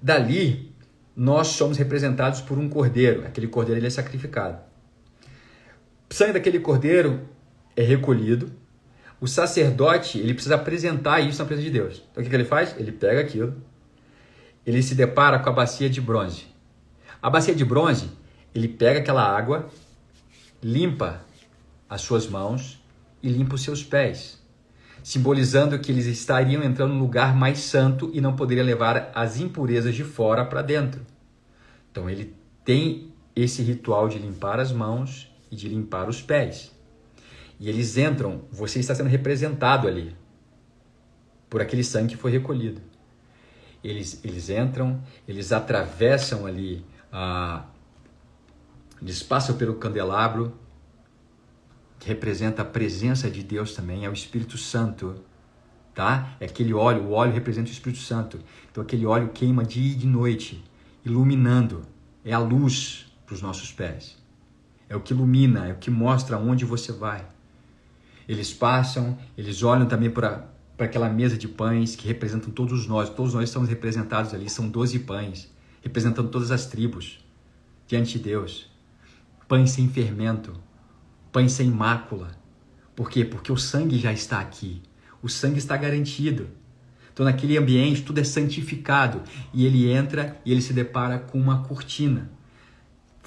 Dali, nós somos representados por um cordeiro. Aquele cordeiro ele é sacrificado. O sangue daquele cordeiro é recolhido. O sacerdote, ele precisa apresentar isso na presença de Deus. Então, o que ele faz? Ele pega aquilo, ele se depara com a bacia de bronze. A bacia de bronze, ele pega aquela água, limpa as suas mãos e limpa os seus pés, simbolizando que eles estariam entrando no lugar mais santo e não poderiam levar as impurezas de fora para dentro. Então, ele tem esse ritual de limpar as mãos e de limpar os pés. E eles entram, você está sendo representado ali, por aquele sangue que foi recolhido. Eles entram, eles atravessam ali, eles passam pelo candelabro, que representa a presença de Deus também, é o Espírito Santo, tá? É aquele óleo, o óleo representa o Espírito Santo. Então aquele óleo queima dia e de noite, iluminando, é a luz para os nossos pés. É o que ilumina, é o que mostra onde você vai. Eles passam, eles olham também para aquela mesa de pães que representam todos nós estamos representados ali, são 12 pães, representando todas as tribos, diante de Deus. Pães sem fermento, pães sem mácula. Por quê? Porque o sangue já está aqui, o sangue está garantido. Então naquele ambiente tudo é santificado, e ele entra e ele se depara com uma cortina,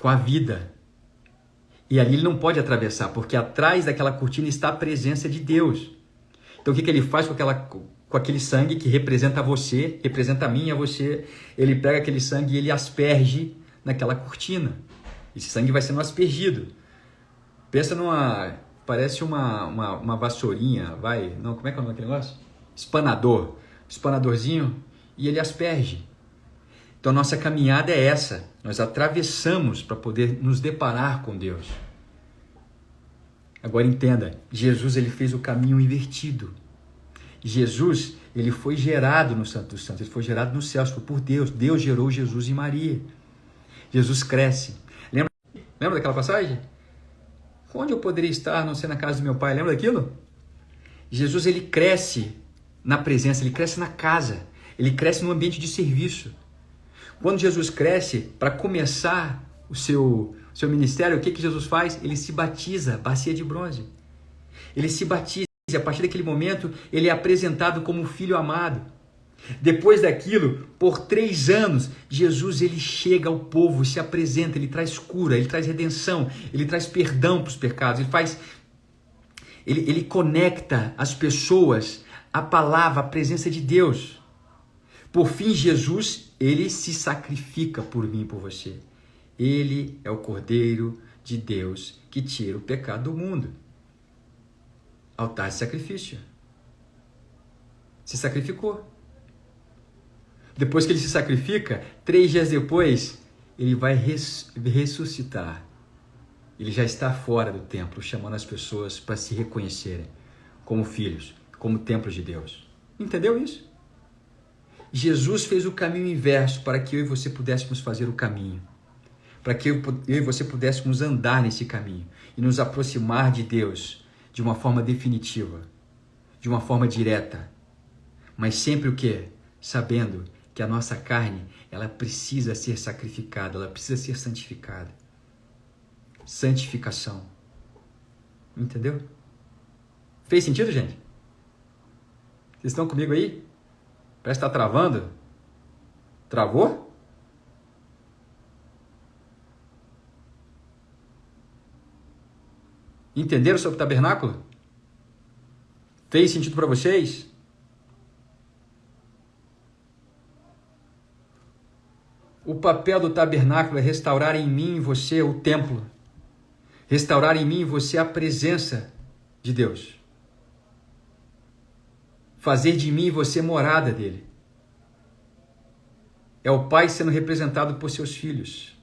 com a vida. E ali ele não pode atravessar, porque atrás daquela cortina está a presença de Deus. Então o que ele faz com aquele sangue que representa você, representa a mim e a você? Ele pega aquele sangue e ele asperge naquela cortina. Esse sangue vai sendo aspergido. Pensa parece uma vassourinha, não, como é que é o nome daquele negócio? Espanadorzinho, e ele asperge. Então, a nossa caminhada é essa. Nós atravessamos para poder nos deparar com Deus. Agora entenda, Jesus ele fez o caminho invertido. Jesus ele foi gerado no Santo dos Santos, ele foi gerado nos céus, foi por Deus. Deus gerou Jesus e Maria. Jesus cresce. Lembra daquela passagem? Onde eu poderia estar, a não ser na casa do meu pai? Lembra daquilo? Jesus ele cresce na presença, ele cresce na casa, ele cresce no ambiente de serviço. Quando Jesus cresce, para começar o seu ministério, o que Jesus faz? Ele se batiza, bacia de bronze. Ele se batiza e a partir daquele momento, ele é apresentado como filho amado. Depois daquilo, por 3 anos, Jesus ele chega ao povo, se apresenta, ele traz cura, ele traz redenção, ele traz perdão para os pecados, ele conecta as pessoas a palavra, a presença de Deus. Por fim, Jesus, ele se sacrifica por mim e por você. Ele é o Cordeiro de Deus que tira o pecado do mundo. Altar de sacrifício. Se sacrificou. Depois que ele se sacrifica, 3 dias depois, ele vai ressuscitar. Ele já está fora do templo, chamando as pessoas para se reconhecerem como filhos, como templos de Deus. Entendeu isso? Jesus fez o caminho inverso para que eu e você pudéssemos fazer o caminho. Para que eu e você pudéssemos andar nesse caminho e nos aproximar de Deus de uma forma definitiva, de uma forma direta. Mas sempre o quê? Sabendo que a nossa carne, ela precisa ser sacrificada, ela precisa ser santificada. Santificação. Entendeu? Fez sentido, gente? Vocês estão comigo aí? Parece que está travando. Travou? Entenderam sobre o tabernáculo? Fez sentido para vocês? O papel do tabernáculo é restaurar em mim e você o templo. Restaurar em mim e você a presença de Deus. Fazer de mim e você morada dele. É o Pai sendo representado por seus filhos.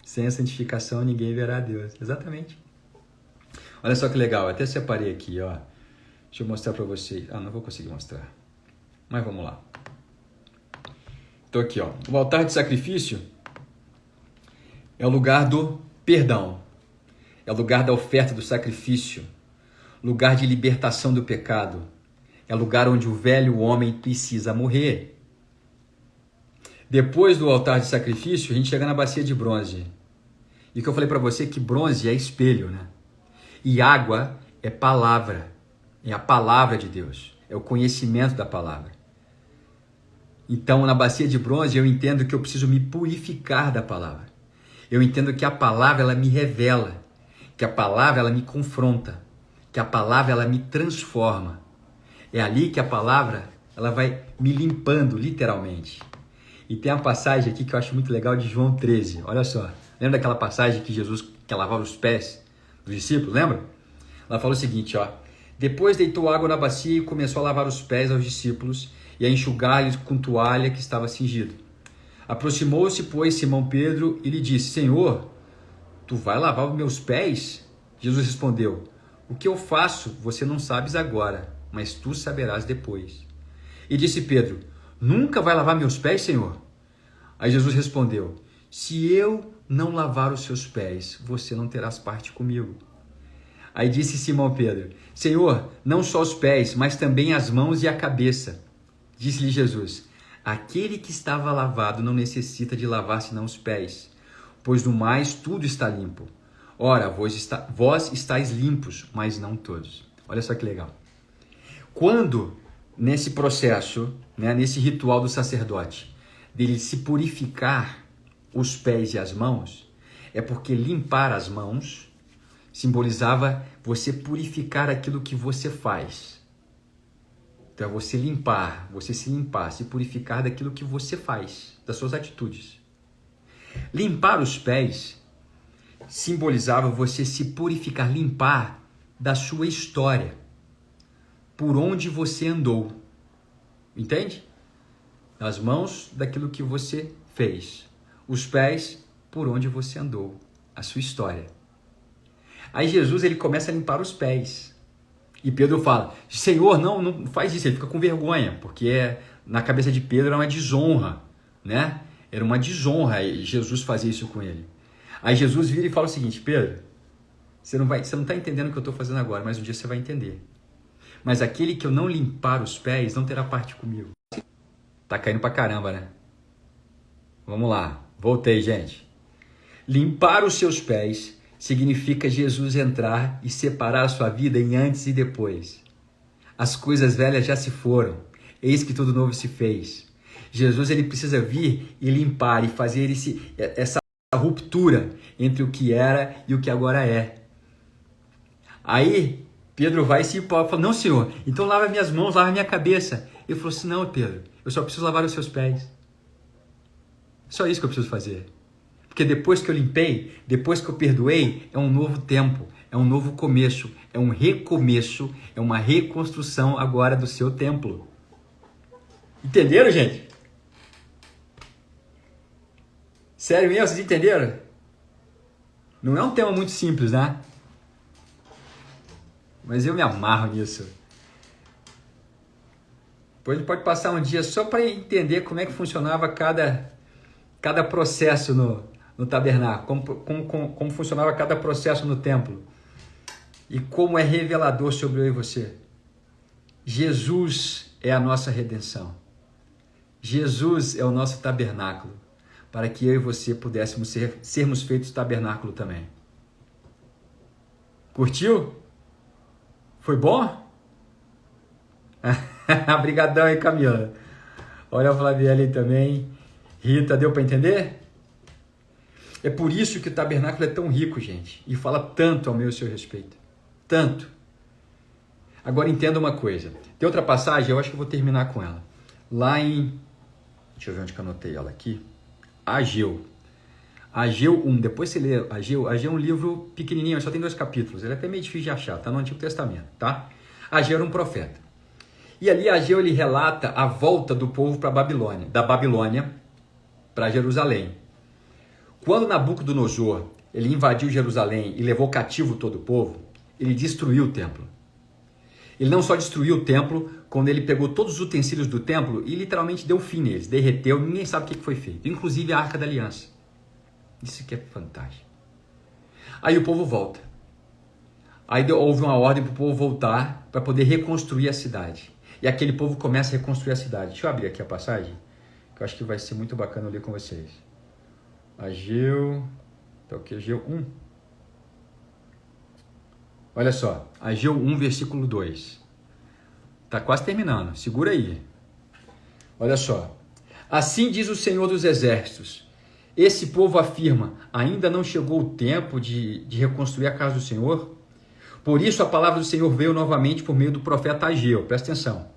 Sem a santificação ninguém verá a Deus. Exatamente. Olha só que legal, eu até separei aqui, ó. Deixa eu mostrar para vocês. Não vou conseguir mostrar. Mas vamos lá. Então aqui, ó. O altar de sacrifício é o lugar do perdão. É o lugar da oferta do sacrifício. Lugar de libertação do pecado. É o lugar onde o velho homem precisa morrer. Depois do altar de sacrifício, a gente chega na bacia de bronze. E que eu falei para você que bronze é espelho, né? E água é palavra. É a palavra de Deus. É o conhecimento da palavra. Então, na bacia de bronze, eu entendo que eu preciso me purificar da palavra. Eu entendo que a palavra, ela me revela. Que a palavra, ela me confronta. Que a palavra, ela me transforma. É ali que a palavra, ela vai me limpando, literalmente. E tem uma passagem aqui que eu acho muito legal de João 13. Olha só. Lembra daquela passagem que Jesus quer lavar os pés dos discípulos? Lembra? Ela fala o seguinte, ó. Depois deitou água na bacia e começou a lavar os pés aos discípulos e a enxugar-lhes com toalha que estava cingido. Aproximou-se, pois, Simão Pedro e lhe disse, Senhor, tu vai lavar os meus pés? Jesus respondeu, o que eu faço você não sabes agora, mas tu saberás depois. E disse Pedro, nunca vai lavar meus pés, Senhor? Aí Jesus respondeu, se eu não lavar os seus pés, você não terás parte comigo. Aí disse Simão Pedro, Senhor, não só os pés, mas também as mãos e a cabeça. Disse-lhe Jesus, aquele que estava lavado não necessita de lavar senão os pés, pois no mais tudo está limpo. Ora, vós estáis limpos, mas não todos. Olha só que legal. Quando, nesse processo, né, nesse ritual do sacerdote, dele se purificar os pés e as mãos, é porque limpar as mãos simbolizava você purificar aquilo que você faz. Então é você limpar, você se limpar, se purificar daquilo que você faz, das suas atitudes. Limpar os pés simbolizava você se purificar, limpar da sua história, por onde você andou. Entende? As mãos, daquilo que você fez. Os pés, por onde você andou, a sua história. Aí Jesus, ele começa a limpar os pés. E Pedro fala, Senhor, não faz isso. Ele fica com vergonha, porque na cabeça de Pedro era uma desonra, né? Era uma desonra Jesus fazer isso com ele. Aí Jesus vira e fala o seguinte, Pedro, você não está entendendo o que eu estou fazendo agora, mas um dia você vai entender. Mas aquele que eu não limpar os pés não terá parte comigo. Tá caindo pra caramba, né? Vamos lá, voltei, gente. Limpar os seus pés significa Jesus entrar e separar a sua vida em antes e depois. As coisas velhas já se foram, eis que tudo novo se fez. Jesus, ele precisa vir e limpar e fazer essa ruptura entre o que era e o que agora é. Aí, Pedro vai e se empolga, fala, não, Senhor, então lava minhas mãos, lava minha cabeça. Ele falou assim, não, Pedro, eu só preciso lavar os seus pés. Só isso que eu preciso fazer. Porque depois que eu limpei, depois que eu perdoei, é um novo tempo, é um novo começo, é um recomeço, é uma reconstrução agora do seu templo. Entenderam, gente? Sério mesmo? Vocês entenderam? Não é um tema muito simples, né? Mas eu me amarro nisso. Depois a gente pode passar um dia só para entender como é que funcionava cada processo no tabernáculo, como funcionava cada processo no templo. E como é revelador sobre eu e você. Jesus é a nossa redenção. Jesus é o nosso tabernáculo, para que eu e você pudéssemos sermos feitos tabernáculo também. Curtiu? Foi bom? Obrigadão aí, Camila. Olha a Flaviela aí também. Rita, deu para entender? É por isso que o tabernáculo é tão rico, gente. E fala tanto ao meu e ao seu respeito. Tanto. Agora entenda uma coisa. Tem outra passagem, eu acho que eu vou terminar com ela. Lá em... Deixa eu ver onde que eu anotei ela aqui. Ageu. Ageu 1. Depois você lê Ageu. Ageu é um livro pequenininho, só tem 2 capítulos. Ele é até meio difícil de achar, tá no Antigo Testamento, tá? Ageu era um profeta. E ali Ageu ele relata a volta do povo para Babilônia, da Babilônia para Jerusalém. Quando Nabucodonosor ele invadiu Jerusalém e levou cativo todo o povo, ele destruiu o templo. Ele não só destruiu o templo, quando ele pegou todos os utensílios do templo e literalmente deu fim neles, derreteu, ninguém sabe o que foi feito, inclusive a Arca da Aliança. Isso que é fantástico. Aí o povo volta. Aí houve uma ordem para o povo voltar para poder reconstruir a cidade. E aquele povo começa a reconstruir a cidade. Deixa eu abrir aqui a passagem, que eu acho que vai ser muito bacana eu ler com vocês. Ageu... Tá o que? Ageu 1. Olha só. Ageu 1, versículo 2. Tá quase terminando. Segura aí. Olha só. Assim diz o Senhor dos Exércitos. Esse povo afirma, ainda não chegou o tempo de reconstruir a casa do Senhor? Por isso a palavra do Senhor veio novamente por meio do profeta Ageu. Presta atenção.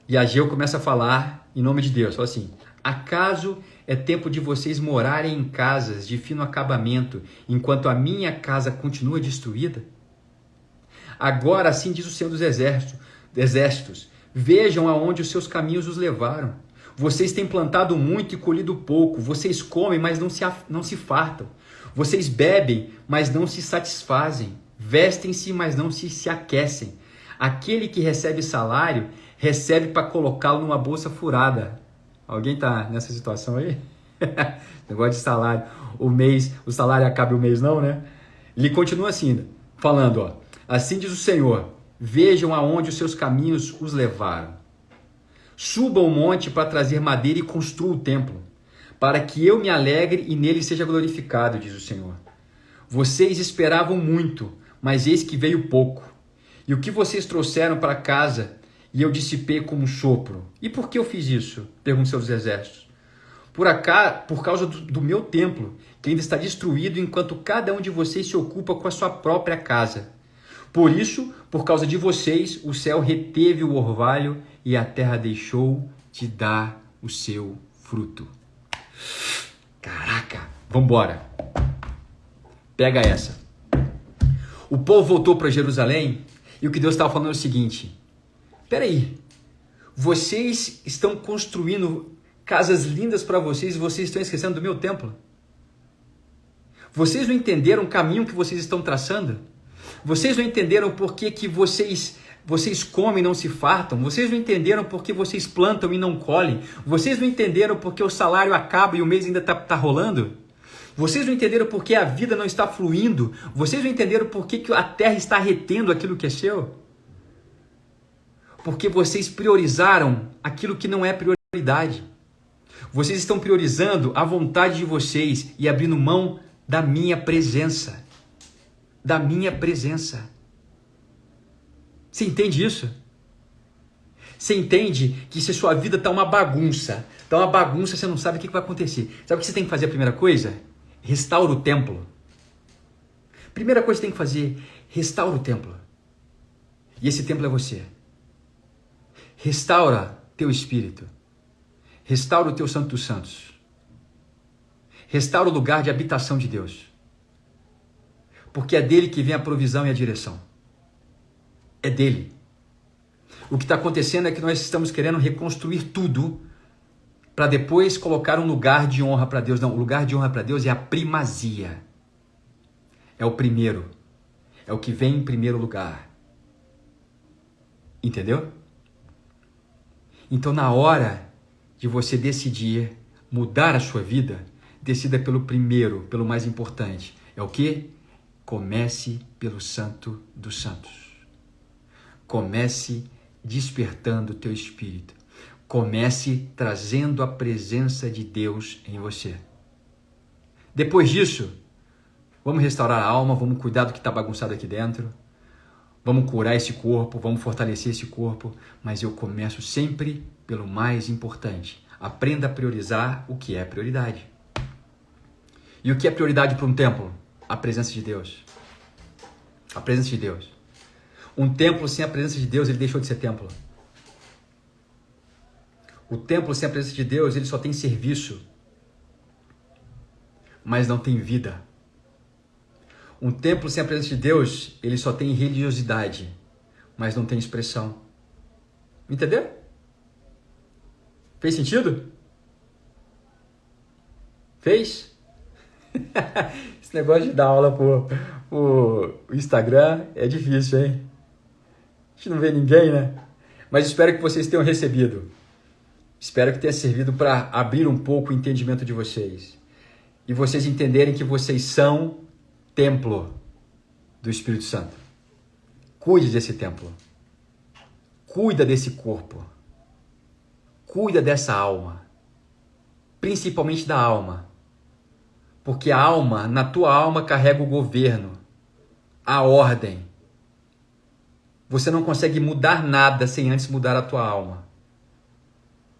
E Ageu começa a falar em nome de Deus. Fala assim, acaso é tempo de vocês morarem em casas de fino acabamento, enquanto a minha casa continua destruída? Agora assim diz o Senhor dos Exércitos, vejam aonde os seus caminhos os levaram. Vocês têm plantado muito e colhido pouco. Vocês comem, mas não se fartam. Vocês bebem, mas não se satisfazem. Vestem-se, mas não se aquecem. Aquele que recebe salário, recebe para colocá-lo numa bolsa furada. Alguém está nessa situação aí? Negócio de salário. O salário acaba o mês não, né? Ele continua assim, falando, ó. Assim diz o Senhor, vejam aonde os seus caminhos os levaram. Subam o monte para trazer madeira e construam o templo, para que eu me alegre e nele seja glorificado, diz o Senhor. Vocês esperavam muito, mas eis que veio pouco. E o que vocês trouxeram para casa, e eu dissipei como um sopro. E por que eu fiz isso? Pergunta seus exércitos. Por causa do meu templo, que ainda está destruído, enquanto cada um de vocês se ocupa com a sua própria casa. Por isso, por causa de vocês, o céu reteve o orvalho e a terra deixou de dar o seu fruto. Caraca, vambora. Pega essa. O povo voltou para Jerusalém e o que Deus estava falando é o seguinte. Peraí, vocês estão construindo casas lindas para vocês e vocês estão esquecendo do meu templo? Vocês não entenderam o caminho que vocês estão traçando? Vocês não entenderam por que vocês comem e não se fartam? Vocês não entenderam por que vocês plantam e não colhem? Vocês não entenderam por que o salário acaba e o mês ainda está rolando? Vocês não entenderam por que a vida não está fluindo? Vocês não entenderam por que a terra está retendo aquilo que é seu? Porque vocês priorizaram aquilo que não é prioridade. Vocês estão priorizando a vontade de vocês e abrindo mão da minha presença. Da minha presença. Você entende isso? Você entende que se a sua vida está uma bagunça, você não sabe o que vai acontecer. Sabe o que você tem que fazer a primeira coisa? Restaura o templo. Primeira coisa que você tem que fazer, restaura o templo. E esse templo é você. Restaura teu espírito. Restaura o teu Santo dos Santos. Restaura o lugar de habitação de Deus. Porque é dele que vem a provisão e a direção. É dele. O que está acontecendo é que nós estamos querendo reconstruir tudo para depois colocar um lugar de honra para Deus. Não, o lugar de honra para Deus é a primazia. É o primeiro. É o que vem em primeiro lugar. Entendeu? Então, na hora de você decidir mudar a sua vida, decida pelo primeiro, pelo mais importante. É o quê? Comece pelo Santo dos Santos. Comece despertando o teu espírito. Comece trazendo a presença de Deus em você. Depois disso, vamos restaurar a alma, vamos cuidar do que está bagunçado aqui dentro, vamos curar esse corpo, vamos fortalecer esse corpo, mas eu começo sempre pelo mais importante. Aprenda a priorizar o que é prioridade. E o que é prioridade para um templo? A presença de Deus. A presença de Deus. Um templo sem a presença de Deus, ele deixou de ser templo. O templo sem a presença de Deus, ele só tem serviço, mas não tem vida. Um templo sem a presença de Deus, ele só tem religiosidade, mas não tem expressão. Entendeu? Fez sentido? Fez? Esse negócio de dar aula por Instagram é difícil, hein? A gente não vê ninguém, né? Mas espero que vocês tenham recebido. Espero que tenha servido para abrir um pouco o entendimento de vocês. E vocês entenderem que vocês são templo do Espírito Santo. Cuide desse templo. Cuida desse corpo. Cuida dessa alma. Principalmente da alma. Porque a alma, na tua alma, carrega o governo, a ordem. Você não consegue mudar nada sem antes mudar a tua alma.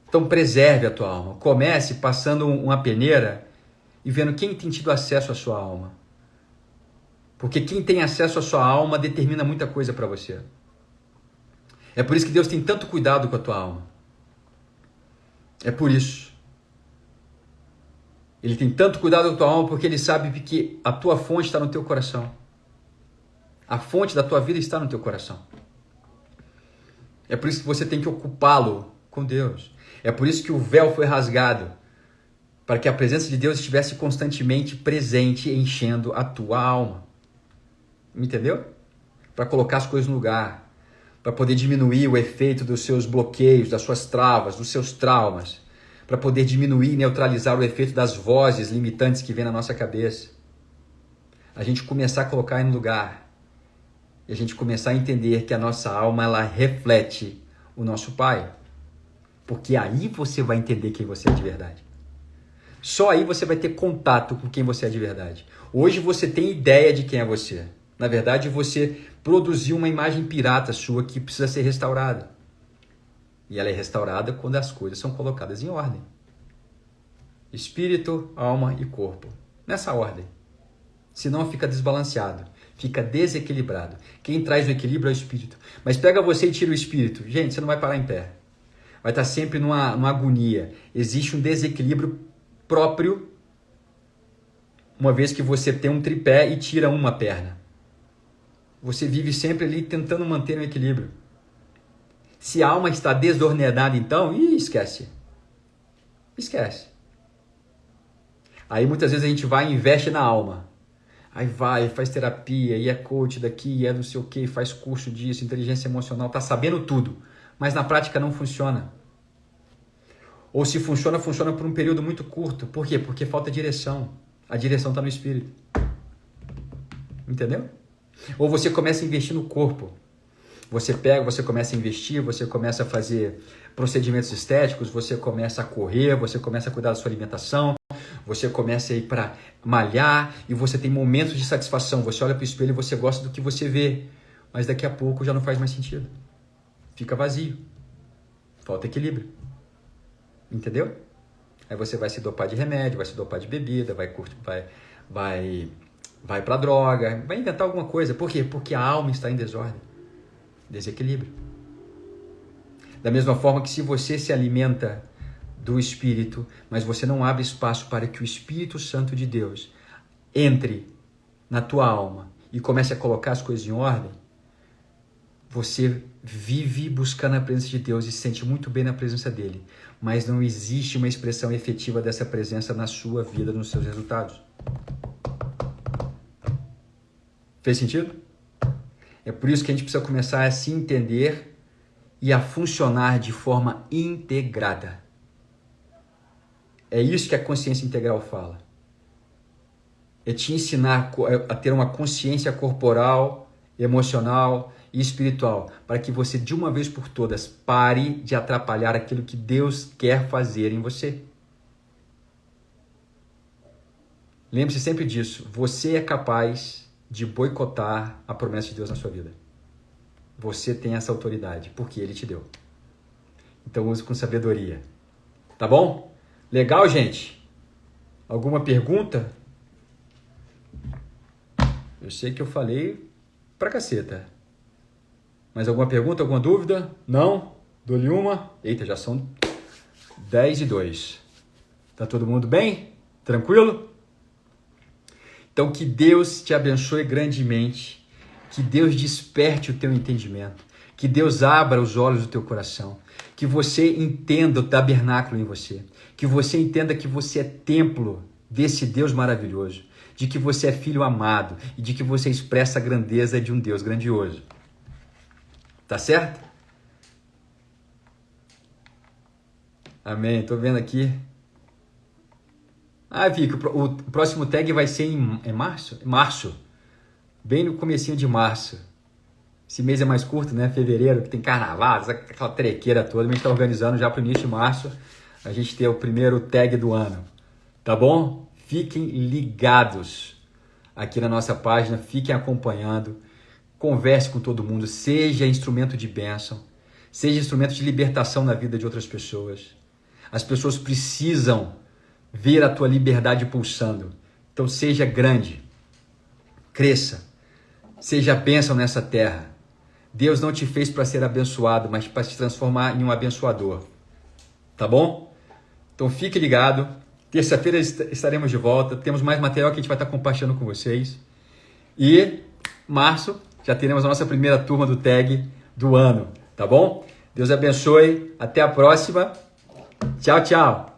Então preserve a tua alma. Comece passando uma peneira e vendo quem tem tido acesso à sua alma. Porque quem tem acesso à sua alma determina muita coisa para você. É por isso que Deus tem tanto cuidado com a tua alma. É por isso. Ele tem tanto cuidado com a tua alma porque Ele sabe que a tua fonte está no teu coração. A fonte da tua vida está no teu coração. É por isso que você tem que ocupá-lo com Deus. É por isso que o véu foi rasgado, para que a presença de Deus estivesse constantemente presente, enchendo a tua alma. Entendeu? Para colocar as coisas no lugar, para poder diminuir o efeito dos seus bloqueios, das suas travas, dos seus traumas, para poder diminuir e neutralizar o efeito das vozes limitantes que vem na nossa cabeça. A gente começar a colocar aí no lugar e a gente começar a entender que a nossa alma, ela reflete o nosso Pai. Porque aí você vai entender quem você é de verdade. Só aí você vai ter contato com quem você é de verdade. Hoje você tem ideia de quem é você. Na verdade, você produziu uma imagem pirata sua que precisa ser restaurada. E ela é restaurada quando as coisas são colocadas em ordem. Espírito, alma e corpo. Nessa ordem. Senão fica desbalanceado. Fica desequilibrado. Quem traz o equilíbrio é o espírito. Mas pega você e tira o espírito. Gente, você não vai parar em pé. Vai estar sempre numa agonia. Existe um desequilíbrio próprio, uma vez que você tem um tripé e tira uma perna. Você vive sempre ali tentando manter um equilíbrio. Se a alma está desordenada, então, esquece. Esquece. Aí muitas vezes a gente vai e investe na alma. Aí vai, faz terapia, e é coach daqui, e é não sei o que, faz curso disso, inteligência emocional, tá sabendo tudo. Mas na prática não funciona. Ou se funciona, funciona por um período muito curto. Por quê? Porque falta direção. A direção está no espírito. Entendeu? Ou você começa a investir no corpo. Você pega, você começa a investir, você começa a fazer procedimentos estéticos, você começa a correr, você começa a cuidar da sua alimentação, você começa a ir para malhar e você tem momentos de satisfação. Você olha para o espelho e você gosta do que você vê. Mas daqui a pouco já não faz mais sentido. Fica vazio. Falta equilíbrio. Entendeu? Aí você vai se dopar de remédio, vai se dopar de bebida, vai para droga, vai inventar alguma coisa. Por quê? Porque a alma está em desordem. Desequilíbrio. Da mesma forma que se você se alimenta do Espírito, mas você não abre espaço para que o Espírito Santo de Deus entre na tua alma e comece a colocar as coisas em ordem, você vive buscando a presença de Deus e se sente muito bem na presença dele, mas não existe uma expressão efetiva dessa presença na sua vida, nos seus resultados. Fez sentido? É por isso que a gente precisa começar a se entender e a funcionar de forma integrada. É isso que a consciência integral fala. É te ensinar a ter uma consciência corporal, emocional e espiritual, para que você, de uma vez por todas, pare de atrapalhar aquilo que Deus quer fazer em você. Lembre-se sempre disso. Você é capaz de boicotar a promessa de Deus na sua vida. Você tem essa autoridade, porque Ele te deu. Então use com sabedoria. Tá bom? Legal, gente? Alguma pergunta? Eu sei que eu falei pra caceta. Mais alguma pergunta, alguma dúvida? Não? Dou-lhe uma. Eita, já são 10:02. Tá todo mundo bem? Tranquilo? Então que Deus te abençoe grandemente. Que Deus desperte o teu entendimento. Que Deus abra os olhos do teu coração. Que você entenda o tabernáculo em você. Que você entenda que você é templo desse Deus maravilhoso. De que você é filho amado. E de que você expressa a grandeza de um Deus grandioso. Tá certo? Amém. Tô vendo aqui. Ah, Vicky, o próximo tag vai ser em março? Março. Bem no comecinho de março. Esse mês é mais curto, né? Fevereiro, que tem carnaval, aquela trequeira toda. A gente está organizando já para o início de março. A gente ter o primeiro tag do ano. Tá bom? Fiquem ligados aqui na nossa página. Fiquem acompanhando. Converse com todo mundo. Seja instrumento de bênção. Seja instrumento de libertação na vida de outras pessoas. As pessoas precisam ver a tua liberdade pulsando. Então seja grande. Cresça. Seja bênção nessa terra. Deus não te fez para ser abençoado, mas para te transformar em um abençoador. Tá bom? Então fique ligado. Terça-feira estaremos de volta. Temos mais material que a gente vai estar compartilhando com vocês. E março já teremos a nossa primeira turma do tag do ano. Tá bom? Deus abençoe. Até a próxima. Tchau, tchau.